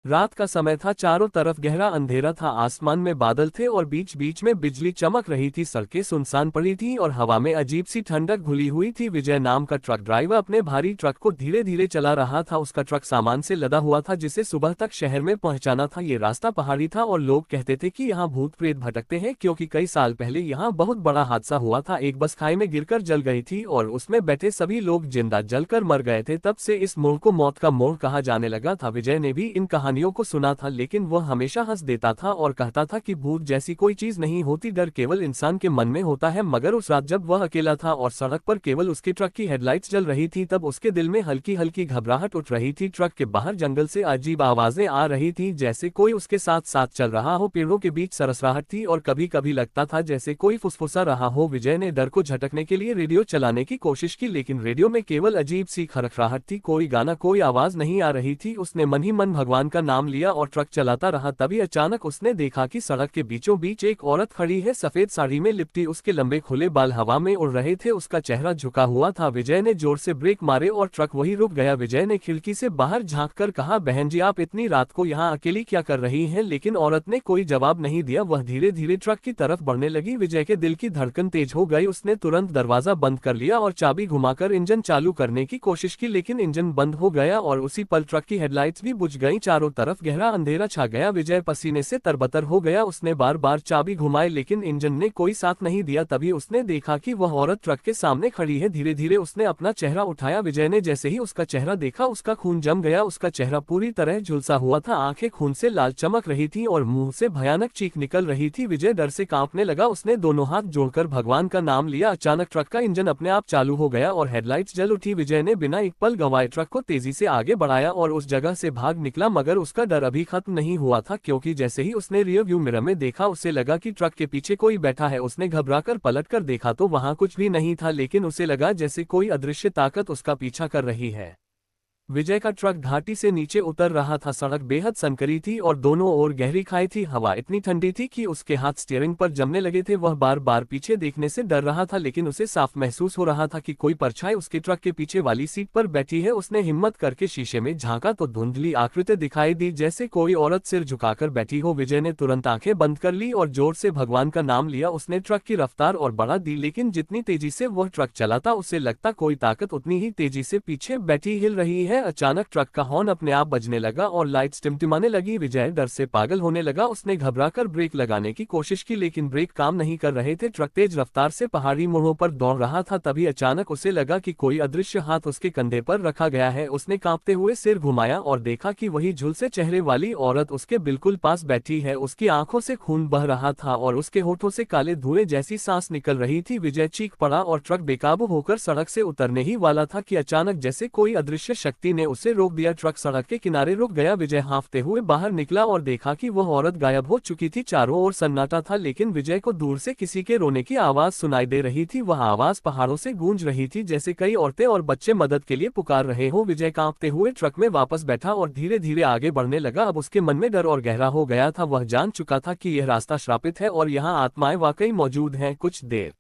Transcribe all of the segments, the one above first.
रात का समय था, चारों तरफ गहरा अंधेरा था, आसमान में बादल थे और बीच बीच में बिजली चमक रही थी। सड़कें सुनसान पड़ी थी और हवा में अजीब सी ठंडक घुली हुई थी। विजय नाम का ट्रक ड्राइवर अपने भारी ट्रक को धीरे धीरे चला रहा था। उसका ट्रक सामान से लदा हुआ था जिसे सुबह तक शहर में पहुंचाना था। ये रास्ता पहाड़ी था और लोग कहते थे कि यहाँ भूत प्रेत भटकते हैं, क्योंकि कई साल पहले यहाँ बहुत बड़ा हादसा हुआ था। एक बस खाई में गिरकर जल गई थी और उसमें बैठे सभी लोग जिंदा जलकर मर गए थे। तब से इस मोड़ को मौत का मोड़ कहा जाने लगा था। विजय ने भी इन कहानियों को सुना था, लेकिन वह हमेशा हंस देता था और कहता था कि भूत जैसी कोई चीज नहीं होती, डर केवल इंसान के मन में होता है। मगर उस रात जब वह अकेला था और सड़क पर केवल उसके ट्रक की हेडलाइट्स जल रही थी, तब उसके दिल में हल्की हल्की घबराहट उठ रही थी। ट्रक के बाहर जंगल से अजीब आवाजें आ रही थी, जैसे कोई उसके साथ साथ चल रहा हो। पेड़ों के बीच सरसराहट थी और कभी कभी लगता था जैसे कोई फुसफुसा रहा हो। विजय ने डर को झटकने के लिए रेडियो चलाने की कोशिश की, लेकिन रेडियो में केवल अजीब सी खरखराहट थी, कोई गाना कोई आवाज नहीं आ रही थी। उसने मन ही मन भगवान का नाम लिया और ट्रक चलाता रहा। तभी अचानक उसने देखा कि सड़क के बीचों बीच एक औरत खड़ी है, सफेद साड़ी में लिपटी, उसके लंबे खुले बाल हवा में उड़ रहे थे, उसका चेहरा झुका हुआ था। विजय ने जोर से ब्रेक मारे और ट्रक वहीं रुक गया। विजय ने खिड़की से बाहर झांककर कहा, बहन जी आप इतनी रात को यहाँ अकेली क्या कर रही हैं? लेकिन औरत ने कोई जवाब नहीं दिया। वह धीरे धीरे ट्रक की तरफ बढ़ने लगी। विजय के दिल की धड़कन तेज हो गई। उसने तुरंत दरवाजा बंद कर लिया और चाबी घुमाकर इंजन चालू करने की कोशिश की, लेकिन इंजन बंद हो गया और उसी पल ट्रक की हेडलाइट्स भी बुझ गईं। चारों तरफ गहरा अंधेरा छा गया। विजय पसीने से तरबतर हो गया। उसने बार बार चाबी घुमाई, लेकिन इंजन ने कोई साथ नहीं दिया। तभी उसने देखा कि वह औरत ट्रक के सामने खड़ी है। धीरे धीरे उसने अपना चेहरा उठाया। विजय ने जैसे ही उसका चेहरा देखा, उसका खून जम गया। उसका चेहरा पूरी तरह झुलसा हुआ था, आंखें खून से लाल चमक रही थी और मुंह से भयानक चीख निकल रही थी। विजय डर से कांपने लगा। उसने दोनों हाथ जोड़कर भगवान का नाम लिया। अचानक ट्रक का इंजन अपने आप चालू हो गया और हेडलाइट्स जल उठी। विजय ने बिना एक पल गंवाए ट्रक को तेजी से आगे बढ़ाया और उस जगह से भाग निकला। मगर उसका डर अभी खत्म नहीं हुआ था, क्योंकि जैसे ही उसने रियर व्यू मिरर में देखा, उसे लगा कि ट्रक के पीछे कोई बैठा है। उसने घबराकर पलटकर देखा तो वहां कुछ भी नहीं था, लेकिन उसे लगा जैसे कोई अदृश्य ताकत उसका पीछा कर रही है। विजय का ट्रक घाटी से नीचे उतर रहा था। सड़क बेहद संकरी थी और दोनों ओर गहरी खाई थी। हवा इतनी ठंडी थी कि उसके हाथ स्टीयरिंग पर जमने लगे थे। वह बार बार पीछे देखने से डर रहा था, लेकिन उसे साफ महसूस हो रहा था कि कोई परछाई उसके ट्रक के पीछे वाली सीट पर बैठी है। उसने हिम्मत करके शीशे में झांका तो धुंधली आकृति दिखाई दी, जैसे कोई औरत सिर झुकाकर बैठी हो। विजय ने तुरंत आंखें बंद कर ली और जोर से भगवान का नाम लिया। उसने ट्रक की रफ्तार और बढ़ा दी, लेकिन जितनी तेजी से वह ट्रक चलाता, उसे लगता कोई ताकत उतनी ही तेजी से पीछे बैठी हिल रही है। अचानक ट्रक का हॉर्न अपने आप बजने लगा और लाइट्स टिमटिमाने लगी। विजय डर से पागल होने लगा। उसने घबराकर ब्रेक लगाने की कोशिश की, लेकिन ब्रेक काम नहीं कर रहे थे। ट्रक तेज रफ्तार से पहाड़ी मोड़ों पर दौड़ रहा था। तभी अचानक उसे लगा कि कोई अदृश्य हाथ उसके कंधे पर रखा गया है। उसने कांपते हुए सिर घुमाया और देखा कि वही झुलसे चेहरे वाली औरत उसके बिल्कुल पास बैठी है। उसकी आंखों से खून बह रहा था और उसके होठों से काले धुएं जैसी सांस निकल रही थी। विजय चीख पड़ा और ट्रक बेकाबू होकर सड़क से उतरने ही वाला था कि अचानक जैसे कोई अदृश्य शक्ति ने उसे रोक दिया। ट्रक सड़क के किनारे रुक गया। विजय हांफते हुए बाहर निकला और देखा कि वह औरत गायब हो चुकी थी। चारों ओर सन्नाटा था, लेकिन विजय को दूर से किसी के रोने की आवाज सुनाई दे रही थी। वह आवाज पहाड़ों से गूंज रही थी, जैसे कई औरतें और बच्चे मदद के लिए पुकार रहे हो। विजय कांपते हुए ट्रक में वापस बैठा और धीरे धीरे आगे बढ़ने लगा। अब उसके मन में डर और गहरा हो गया था। वह जान चुका था कि यह रास्ता श्रापित है और यहाँ आत्माएं वाकई मौजूद हैं। कुछ देर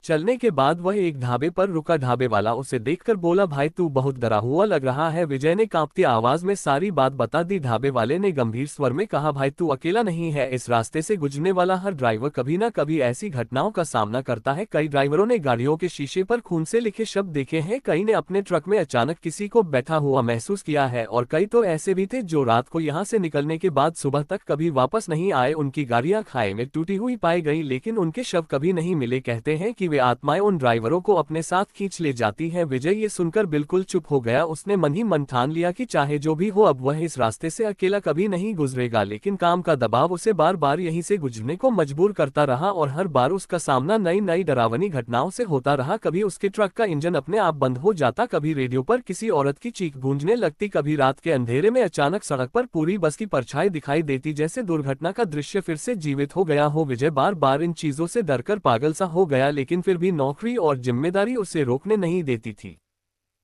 चलने के बाद वह एक ढाबे पर रुका। ढाबे वाला उसे देखकर बोला, भाई तू बहुत डरा हुआ लग रहा है। विजय ने कांपती आवाज में सारी बात बता दी। ढाबे वाले ने गंभीर स्वर में कहा, भाई तू अकेला नहीं है। इस रास्ते से गुजरने वाला हर ड्राइवर कभी ना कभी ऐसी घटनाओं का सामना करता है। कई ड्राइवरों ने गाड़ियों के शीशे पर खून से लिखे शब्द देखे हैं, कई ने अपने ट्रक में अचानक किसी को बैठा हुआ महसूस किया है और कई तो ऐसे भी थे जो रात को यहाँ से निकलने के बाद सुबह तक कभी वापस नहीं आए। उनकी गाड़ियां खाई में टूटी हुई पाई गई, लेकिन उनके शव कभी नहीं मिले। कहते हैं कि वे आत्माएं उन ड्राइवरों को अपने साथ खींच ले जाती हैं। विजय ये सुनकर बिल्कुल चुप हो गया। उसने मन ही मन ठान लिया कि चाहे जो भी हो, अब वह इस रास्ते से अकेला कभी नहीं गुजरेगा। लेकिन काम का दबाव उसे बार बार यहीं से गुजरने को मजबूर करता रहा और हर बार उसका सामना नई नई डरावनी घटनाओं से होता रहा। कभी उसके ट्रक का इंजन अपने आप बंद हो जाता, कभी रेडियो पर किसी औरत की चीख गूंजने लगती, कभी रात के अंधेरे में अचानक सड़क पर पूरी बस की परछाई दिखाई देती, जैसे दुर्घटना का दृश्य फिर से जीवित हो गया हो। विजय बार बार इन चीजों से डरकर पागल सा हो गया, लेकिन फिर भी नौकरी और जिम्मेदारी उसे रोकने नहीं देती थी।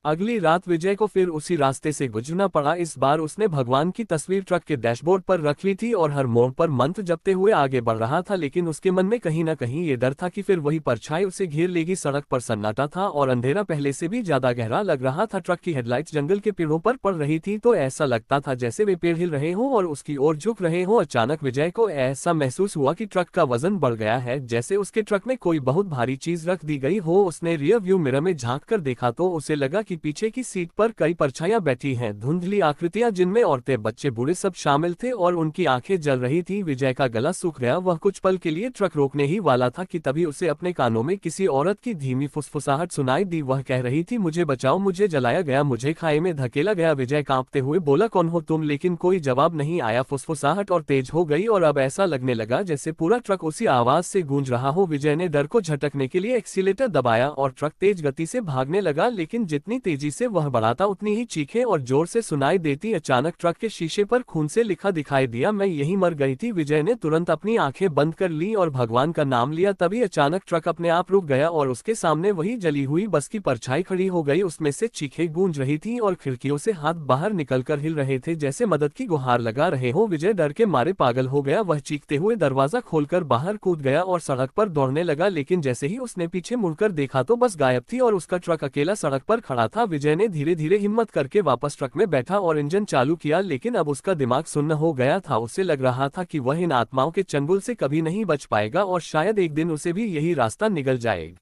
अगली रात विजय को फिर उसी रास्ते से गुजरना पड़ा। इस बार उसने भगवान की तस्वीर ट्रक के डैशबोर्ड पर रख ली थी और हर मोड़ पर मंत्र जपते हुए आगे बढ़ रहा था, लेकिन उसके मन में कहीं न कहीं ये डर था कि फिर वही परछाई उसे घेर लेगी। सड़क पर सन्नाटा था और अंधेरा पहले से भी ज्यादा गहरा लग रहा था। ट्रक की हेडलाइट्स जंगल के पेड़ों पर पड़ रही थी तो ऐसा लगता था जैसे वे पेड़ हिल रहे हों और उसकी ओर झुक रहे हों। अचानक विजय को ऐसा महसूस हुआ कि ट्रक का वजन बढ़ गया है, जैसे उसके ट्रक में कोई बहुत भारी चीज रख दी गई हो। उसने रियर व्यू मिरर में झांक कर देखा तो उसे लगा कि पीछे की सीट पर कई परछाइयां बैठी हैं, धुंधली आकृतियां जिनमें औरतें, बच्चे, बूढ़े सब शामिल थे और उनकी आंखें जल रही थी। विजय का गला सूख गया। वह कुछ पल के लिए ट्रक रोकने ही वाला था कि तभी उसे अपने कानों में किसी औरत की धीमी फुसफुसाहट सुनाई दी। वह कह रही थी, मुझे बचाओ, मुझे जलाया गया, मुझे खाई में धकेला गया। विजय कांपते हुए बोला, कौन हो तुम? लेकिन कोई जवाब नहीं आया। फुसफुसाहट और तेज हो गई और अब ऐसा लगने लगा जैसे पूरा ट्रक उसी आवाज से गूंज रहा हो। विजय ने डर को झटकने के लिए एक्सीलेटर दबाया और ट्रक तेज गति से भागने लगा, लेकिन जितनी तेजी से वह बढ़ाता उतनी ही चीखें और जोर से सुनाई देती। अचानक ट्रक के शीशे पर खून से लिखा दिखाई दिया, मैं यहीं मर गई थी। विजय ने तुरंत अपनी आंखें बंद कर ली और भगवान का नाम लिया। तभी अचानक ट्रक अपने आप रुक गया और उसके सामने वही जली हुई बस की परछाई खड़ी हो गई। उसमें से चीखें गूंज रही थी और खिड़कियों से हाथ बाहर निकलकर हिल रहे थे, जैसे मदद की गुहार लगा रहे हो। विजय डर के मारे पागल हो गया। वह चीखते हुए दरवाजा खोलकर बाहर कूद गया और सड़क पर दौड़ने लगा, लेकिन जैसे ही उसने पीछे मुड़कर देखा तो बस गायब थी और उसका ट्रक अकेला सड़क पर खड़ा था। विजय ने धीरे धीरे हिम्मत करके वापस ट्रक में बैठा और इंजन चालू किया, लेकिन अब उसका दिमाग सुन्न हो गया था। उसे लग रहा था कि वह इन आत्माओं के चंगुल से कभी नहीं बच पाएगा और शायद एक दिन उसे भी यही रास्ता निगल जाएगा।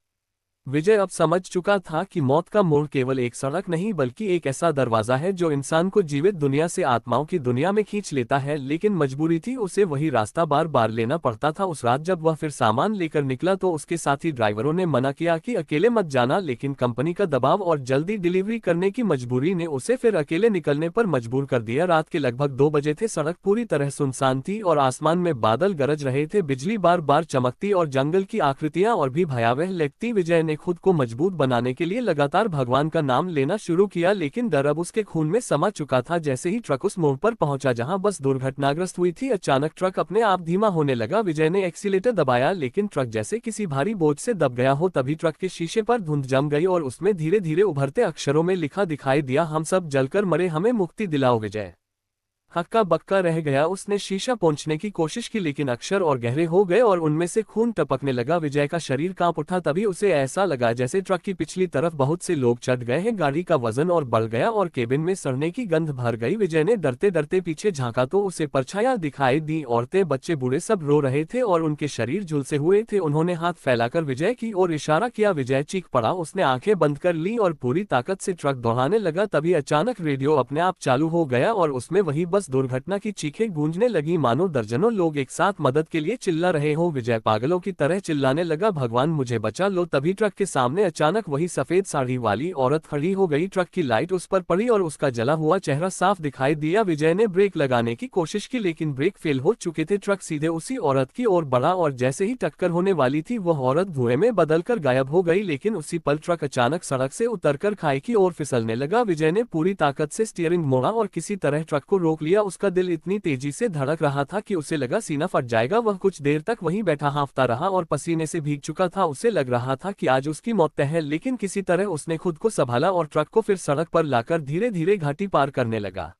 विजय अब समझ चुका था कि मौत का मोड़ केवल एक सड़क नहीं बल्कि एक ऐसा दरवाजा है जो इंसान को जीवित दुनिया से आत्माओं की दुनिया में खींच लेता है। लेकिन मजबूरी थी, उसे वही रास्ता बार बार लेना पड़ता था। उस रात जब वह फिर सामान लेकर निकला तो उसके साथी ड्राइवरों ने मना किया कि अकेले मत जाना, लेकिन कंपनी का दबाव और जल्दी डिलीवरी करने की मजबूरी ने उसे फिर अकेले निकलने पर मजबूर कर दिया। रात के लगभग 2 बजे थे। सड़क पूरी तरह सुनसान थी और आसमान में बादल गरज रहे थे। बिजली बार बार चमकती और जंगल की आकृतियां और भी भयावह लगती। विजय ने खुद को मजबूत बनाने के लिए लगातार भगवान का नाम लेना शुरू किया, लेकिन डर अब उसके खून में समा चुका था। जैसे ही ट्रक उस मोड़ पर पहुंचा जहां बस दुर्घटनाग्रस्त हुई थी, अचानक ट्रक अपने आप धीमा होने लगा। विजय ने एक्सीलेटर दबाया, लेकिन ट्रक जैसे किसी भारी बोझ से दब गया हो। तभी ट्रक के शीशे पर धुंध जम गई और उसमें धीरे धीरे उभरते अक्षरों में लिखा दिखाई दिया, हम सब जलकर मरे, हमें मुक्ति दिलाओ। विजय हक्का बक्का रह गया। उसने शीशा पोंछने की कोशिश की, लेकिन अक्षर और गहरे हो गए और उनमें से खून टपकने लगा। विजय का शरीर कांप उठा। तभी उसे ऐसा लगा जैसे ट्रक की पिछली तरफ बहुत से लोग चढ़ गए हैं। गाड़ी का वजन और बढ़ गया और केबिन में सड़ने की गंध भर गई। विजय ने डरते डरते पीछे झांका तो उसे परछाइयां दिखाई दी। औरतें, बच्चे, बूढ़े सब रो रहे थे और उनके शरीर झुलसे हुए थे। उन्होंने हाथ फैलाकर विजय की ओर इशारा किया। विजय चीख पड़ा। उसने आंखें बंद कर ली और पूरी ताकत से ट्रक दौड़ाने लगा। तभी अचानक रेडियो अपने आप चालू हो गया और उसमें वही बस दुर्घटना की चीखें गूंजने लगी, मानो दर्जनों लोग एक साथ मदद के लिए चिल्ला रहे हो। विजय पागलों की तरह चिल्लाने लगा, भगवान मुझे बचा लो। तभी ट्रक के सामने अचानक वही सफेद साड़ी वाली औरत खड़ी हो गई। ट्रक की लाइट उस पर पड़ी और उसका जला हुआ चेहरा साफ दिखाई दिया। विजय ने ब्रेक लगाने की कोशिश की, लेकिन ब्रेक फेल हो चुके थे। ट्रक सीधे उसी औरत की ओर बढ़ा और जैसे ही टक्कर होने वाली थी वह औरत धुएं में बदलकर गायब हो गई। लेकिन उसी पल ट्रक अचानक सड़क से उतरकर खाई की ओर फिसलने लगा। विजय ने पूरी ताकत से स्टीयरिंग मोड़ा और किसी तरह ट्रक को रोक लिया। उसका दिल इतनी तेजी से धड़क रहा था कि उसे लगा सीना फट जाएगा। वह कुछ देर तक वहीं बैठा हांफता रहा और पसीने से भीग चुका था। उसे लग रहा था कि आज उसकी मौत तय है, लेकिन किसी तरह उसने खुद को संभाला और ट्रक को फिर सड़क पर लाकर धीरे धीरे घाटी पार करने लगा।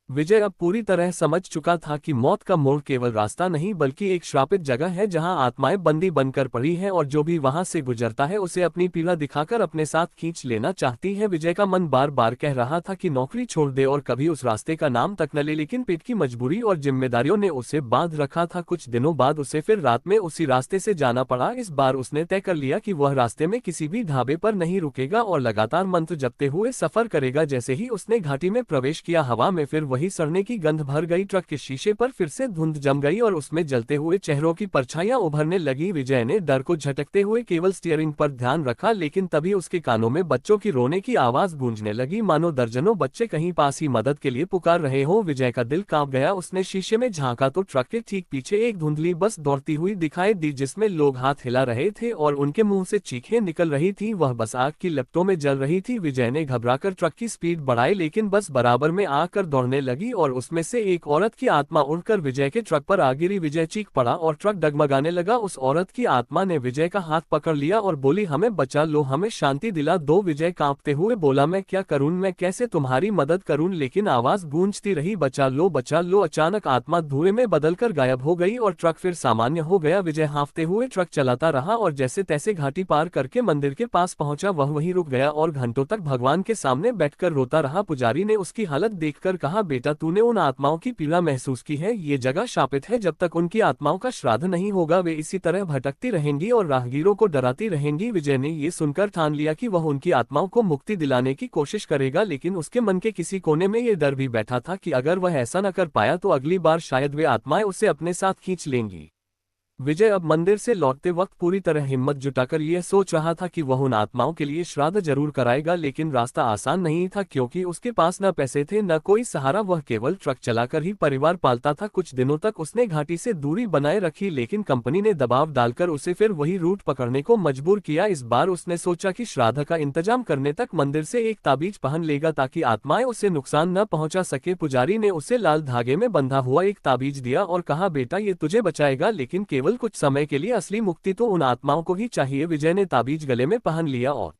विजय अब पूरी तरह समझ चुका था कि मौत का मोड़ केवल रास्ता नहीं बल्कि एक श्रापित जगह है जहां आत्माएं बंदी बनकर पड़ी हैं और जो भी वहां से गुजरता है उसे अपनी पीड़ा दिखाकर अपने साथ खींच लेना चाहती है। विजय का मन बार बार कह रहा था कि नौकरी छोड़ दे और कभी उस रास्ते का नाम तक न ले, लेकिन पेट की मजबूरी और जिम्मेदारियों ने उसे बांध रखा था। कुछ दिनों बाद उसे फिर रात में उसी रास्ते से जाना पड़ा। इस बार उसने तय कर लिया कि वह रास्ते में किसी भी ढाबे पर नहीं रुकेगा और लगातार मंत्र जपते हुए सफर करेगा। जैसे ही उसने घाटी में प्रवेश किया, हवा में फिर वही सड़ने की गंध भर गई। ट्रक के शीशे पर फिर से धुंध जम गई और उसमें जलते हुए चेहरों की परछाइयां उभरने लगी। विजय ने डर को झटकते हुए केवल स्टीयरिंग पर ध्यान रखा, लेकिन तभी उसके कानों में बच्चों की रोने की आवाज गूंजने लगी, मानो दर्जनों बच्चे कहीं पास ही मदद के लिए पुकार रहे हो। विजय का दिल कांप गया। उसने शीशे में झांका तो ट्रक के ठीक पीछे एक धुंधली बस दौड़ती हुई दिखाई दी, जिसमें लोग हाथ हिला रहे थे और उनके मुंह से चीखें निकल रही थी। वह बस आग की लपटों में जल रही थी। विजय ने घबराकर ट्रक की स्पीड बढ़ाई, लेकिन बस बराबर में आकर दौड़ने लगी और उसमें से एक औरत की आत्मा उड़कर विजय के ट्रक पर आ गिरी। विजय चीख पड़ा और ट्रक डगमगाने लगा। उस औरत की आत्मा ने विजय का हाथ पकड़ लिया और बोली, हमें बचा लो, हमें शांति दिला दो। विजय कांपते हुए बोला, मैं क्या करूं, मैं कैसे तुम्हारी मदद करूं, लेकिन आवाज गूंजती रही, बचा लो बचा लो। अचानक आत्मा धुएं में बदलकर गायब हो गई और ट्रक फिर सामान्य हो गया। विजय हांफते हुए ट्रक चलाता रहा और जैसे तैसे घाटी पार करके मंदिर के पास पहुंचा। वह वहीं रुक गया और घंटों तक भगवान के सामने बैठकर रोता रहा। पुजारी ने उसकी हालत देखकर कहा, बेटा तूने उन आत्माओं की पीड़ा महसूस की है, ये जगह शापित है, जब तक उनकी आत्माओं का श्राद्ध नहीं होगा वे इसी तरह भटकती रहेंगी और राहगीरों को डराती रहेंगी। विजय ने ये सुनकर ठान लिया कि वह उनकी आत्माओं को मुक्ति दिलाने की कोशिश करेगा, लेकिन उसके मन के किसी कोने में ये डर भी बैठा था कि अगर वह ऐसा न कर पाया तो अगली बार शायद वे आत्माएं उसे अपने साथ खींच लेंगी। विजय अब मंदिर से लौटते वक्त पूरी तरह हिम्मत जुटाकर यह सोच रहा था कि वह उन आत्माओं के लिए श्राद्ध जरूर कराएगा, लेकिन रास्ता आसान नहीं था क्योंकि उसके पास न पैसे थे न कोई सहारा। वह केवल ट्रक चलाकर ही परिवार पालता था। कुछ दिनों तक उसने घाटी से दूरी बनाए रखी, लेकिन कंपनी ने दबाव डालकर उसे फिर वही रूट पकड़ने को मजबूर किया। इस बार उसने सोचा कि श्राद्ध का इंतजाम करने तक मंदिर से एक ताबीज पहन लेगा ताकि आत्माएं उसे नुकसान न पहुंचा सके। पुजारी ने उसे लाल धागे में बंधा हुआ एक ताबीज दिया और कहा, बेटा ये तुझे बचाएगा, लेकिन केवल कुछ समय के लिए, असली मुक्ति तो उन आत्माओं को ही चाहिए। विजय ने ताबीज गले में पहन लिया और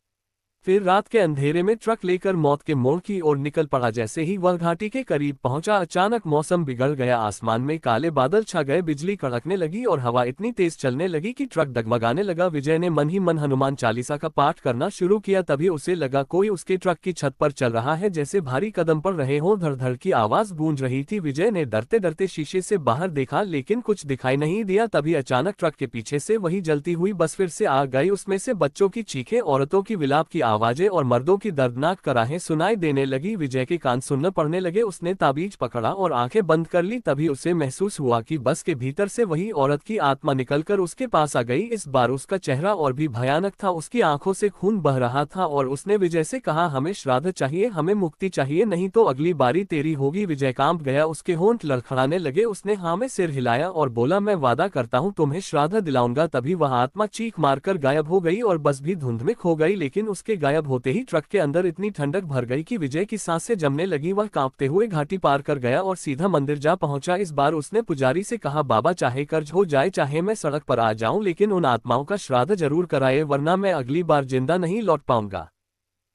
फिर रात के अंधेरे में ट्रक लेकर मौत के मोड़ की ओर निकल पड़ा। जैसे ही वह घाटी के करीब पहुंचा, अचानक मौसम बिगड़ गया। आसमान में काले बादल छा गए, बिजली कड़कने लगी और हवा इतनी तेज चलने लगी कि ट्रक डगमगाने लगा। विजय ने मन ही मन हनुमान चालीसा का पाठ करना शुरू किया। तभी उसे लगा कोई उसके ट्रक की छत पर चल रहा है, जैसे भारी कदम पड़ रहे हों। धड़ धड़ की आवाज गूंज रही थी। विजय ने डरते डरते शीशे से बाहर देखा, लेकिन कुछ दिखाई नहीं दिया। तभी अचानक ट्रक के पीछे से वही जलती हुई बस फिर से आ गई। उसमें से बच्चों की चीखें, औरतों की विलाप की आवाजें और मर्दों की दर्दनाक कराहें सुनाई देने लगी। विजय के कान सुन्न पड़ने लगे। उसने ताबीज पकड़ा और आंखें बंद कर ली। तभी उसे महसूस हुआ कि बस के भीतर से वही औरत की आत्मा निकलकर उसके पास आ गई। इस बार उसका चेहरा और भी भयानक था, उसकी आंखों से खून बह रहा था और उसने विजय से कहा, हमें श्राद्ध चाहिए, हमें मुक्ति चाहिए, नहीं तो अगली बारी तेरी होगी। विजय कांप गया, उसके होंठ लड़खड़ाने लगे। उसने हाँ में सिर हिलाया और बोला, मैं वादा करता हूँ तुम्हें श्राद्ध दिलाऊंगा। तभी वह आत्मा चीख मारकर गायब हो गई और बस भी धुंध में खो गई। लेकिन उसके गायब होते ही ट्रक के अंदर इतनी ठंडक भर गई कि विजय की सांसें जमने लगी। वह कांपते हुए घाटी पार कर गया और सीधा मंदिर जा पहुंचा। इस बार उसने पुजारी से कहा, बाबा चाहे कर्ज हो जाए, चाहे मैं सड़क पर आ जाऊं, लेकिन उन आत्माओं का श्राद्ध जरूर कराए, वरना मैं अगली बार जिंदा नहीं लौट पाऊंगा।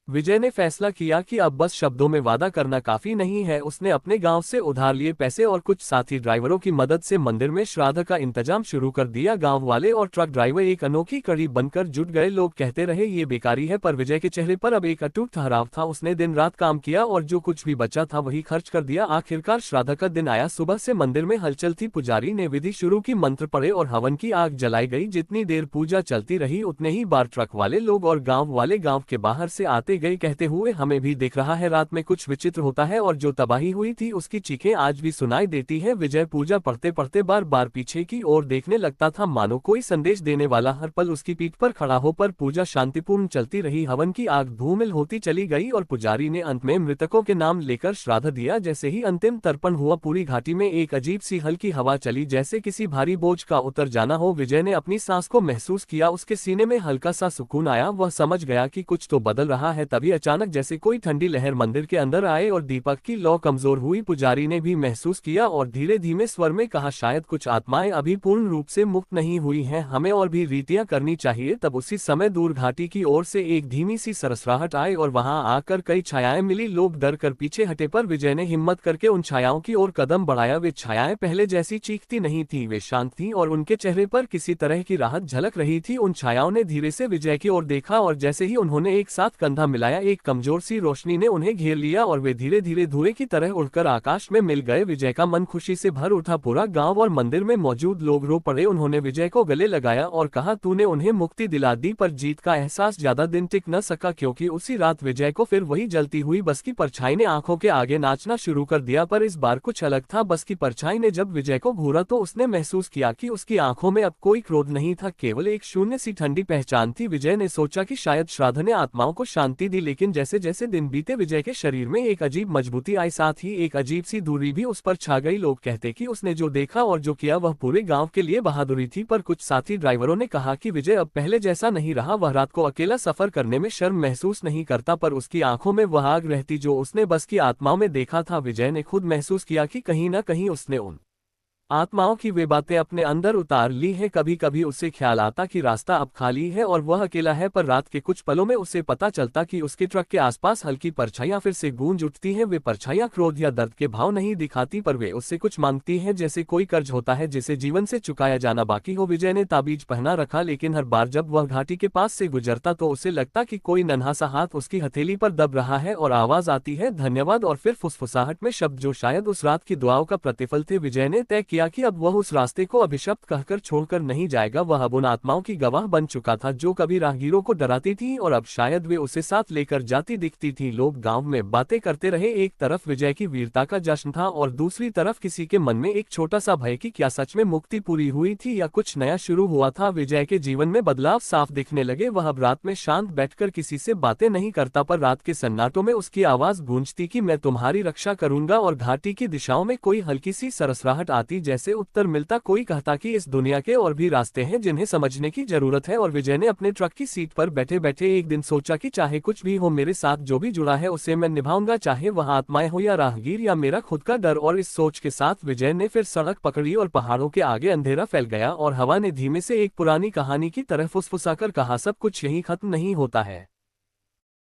विजय ने फैसला किया कि अब बस शब्दों में वादा करना काफी नहीं है। उसने अपने गांव से उधार लिए पैसे और कुछ साथी ड्राइवरों की मदद से मंदिर में श्राद्ध का इंतजाम शुरू कर दिया। गांव वाले और ट्रक ड्राइवर एक अनोखी कड़ी बनकर जुट गए। लोग कहते रहे ये बेकारी है, पर विजय के चेहरे पर अब एक अटूट ठहराव था। उसने दिन रात काम किया और जो कुछ भी बचा था वही खर्च कर दिया। आखिरकार श्राद्ध का दिन आया। सुबह से मंदिर में हलचल थी। पुजारी ने विधि शुरू की, मंत्र पढ़े और हवन की आग जलाई गई। जितनी देर पूजा चलती रही उतने ही बार ट्रक वाले लोग और गाँव वाले गाँव के बाहर से आते गए, कहते हुए, हमें भी दिख रहा है, रात में कुछ विचित्र होता है और जो तबाही हुई थी उसकी चीखें आज भी सुनाई देती है। विजय पूजा पढ़ते पढ़ते बार बार पीछे की ओर देखने लगता था, मानो कोई संदेश देने वाला हर पल उसकी पीठ पर खड़ा हो। पर पूजा शांतिपूर्ण चलती रही। हवन की आग धूमिल होती चली गई और पुजारी ने अंत में मृतकों के नाम लेकर श्राद्ध दिया। जैसे ही अंतिम तर्पण हुआ, पूरी घाटी में एक अजीब सी हल्की हवा चली, जैसे किसी भारी बोझ का उतर जाना हो। विजय ने अपनी सांस को महसूस किया, उसके सीने में हल्का सा सुकून आया। वह समझ गया कि कुछ तो बदल रहा है। तभी अचानक जैसे कोई ठंडी लहर मंदिर के अंदर आए और दीपक की लौ कमजोर हुई। पुजारी ने भी महसूस किया और धीरे धीमे स्वर में कहा, शायद कुछ आत्माएं अभी पूर्ण रूप से मुक्त नहीं हुई हैं, हमें और भी रीतियां करनी चाहिए। तब उसी समय दूर घाटी की ओर से एक धीमी सी सरसराहट आई और वहां आकर कई छायाएं मिली। लोग डर कर पीछे हटे, पर विजय ने हिम्मत करके उन छायाओं की ओर कदम बढ़ाया। वे छायाएं पहले जैसी चीखती नहीं थी, वे शांत थीं और उनके चेहरे पर किसी तरह की राहत झलक रही थी। उन छायाओं ने धीरे से विजय की ओर देखा और जैसे ही उन्होंने एक साथ कंधा मिलाया, एक कमजोर सी रोशनी ने उन्हें घेर लिया और वे धीरे धीरे धुएं की तरह उड़कर आकाश में मिल गए। विजय का मन खुशी से भर उठा। पूरा गांव और मंदिर में मौजूद लोग रो पड़े। उन्होंने विजय को गले लगाया और कहा, तूने उन्हें मुक्ति दिला दी। पर जीत का एहसास ज्यादा दिन टिक न सका, क्योंकि उसी रात विजय को फिर वही जलती हुई बस की परछाई ने आंखों के आगे नाचना शुरू कर दिया। पर इस बार कुछ अलग था। बस की परछाई ने जब विजय को घूरा तो उसने महसूस किया कि उसकी आंखों में अब कोई क्रोध नहीं था, केवल एक शून्य सी ठंडी पहचान थी। विजय ने सोचा कि शायद श्राद्ध ने आत्माओं को शांति धमकी दी, लेकिन जैसे जैसे दिन बीते विजय के शरीर में एक अजीब मजबूती आई, साथ ही एक अजीब सी दूरी भी उस पर छा गई। लोग कहते कि उसने जो देखा और जो किया वह पूरे गांव के लिए बहादुरी थी, पर कुछ साथी ड्राइवरों ने कहा कि विजय अब पहले जैसा नहीं रहा। वह रात को अकेला सफर करने में शर्म महसूस नहीं करता, पर उसकी आंखों में वह आग रहती जो उसने बस की आत्माओं में देखा था। विजय ने खुद महसूस किया कि कहीं न कहीं उसने उन आत्माओं की वे बातें अपने अंदर उतार ली हैं। कभी कभी उसे ख्याल आता कि रास्ता अब खाली है और वह अकेला है, पर रात के कुछ पलों में उसे पता चलता कि उसके ट्रक के आसपास हल्की परछाइयां फिर से गूंज उठती हैं। वे परछाइयां क्रोध या दर्द के भाव नहीं दिखाती, पर वे उससे कुछ मांगती हैं, जैसे कोई कर्ज होता है जिसे जीवन से चुकाया जाना बाकी हो। विजय ने ताबीज पहना रखा, लेकिन हर बार जब वह घाटी के पास से गुजरता तो उसे लगता कि कोई नन्हा सा हाथ उसकी हथेली पर दब रहा है और आवाज आती है, धन्यवाद। और फिर फुसफुसाहट में शब्द जो शायद उस रात की दुआओं का प्रतिफल थे। विजय ने तय किया कि अब वह उस रास्ते को अभिशप्त कहकर छोड़कर नहीं जाएगा। वह अब उन आत्माओं की गवाह बन चुका था जो कभी राहगीरों को डराती थी और अब शायद वे उसे साथ लेकर जाती दिखती थी। लोग गांव में बातें करते रहे, एक तरफ विजय की वीरता का जश्न था और दूसरी तरफ किसी के मन में एक छोटा सा भय कि क्या सच में मुक्ति पूरी हुई थी या कुछ नया शुरू हुआ था। विजय के जीवन में बदलाव साफ दिखने लगे। वह अब रात में शांत बैठकर किसी से बातें नहीं करता, पर रात के सन्नाटों में उसकी आवाज गूंजती कि मैं तुम्हारी रक्षा करूंगा। और घाटी की दिशाओं में कोई हल्की सी सरसराहट आती, जैसे उत्तर मिलता। कोई कहता कि इस दुनिया के और भी रास्ते हैं जिन्हें समझने की जरूरत है। और विजय ने अपने ट्रक की सीट पर बैठे बैठे एक दिन सोचा कि चाहे कुछ भी हो, मेरे साथ जो भी जुड़ा है उसे मैं निभाऊंगा, चाहे वह आत्माएं हो या राहगीर या मेरा खुद का डर। और इस सोच के साथ विजय ने फिर सड़क पकड़ी और पहाड़ों के आगे अंधेरा फैल गया और हवा ने धीमे से एक पुरानी कहानी की तरह फुसफुसाकर कहा, सब कुछ यहीं खत्म नहीं होता है।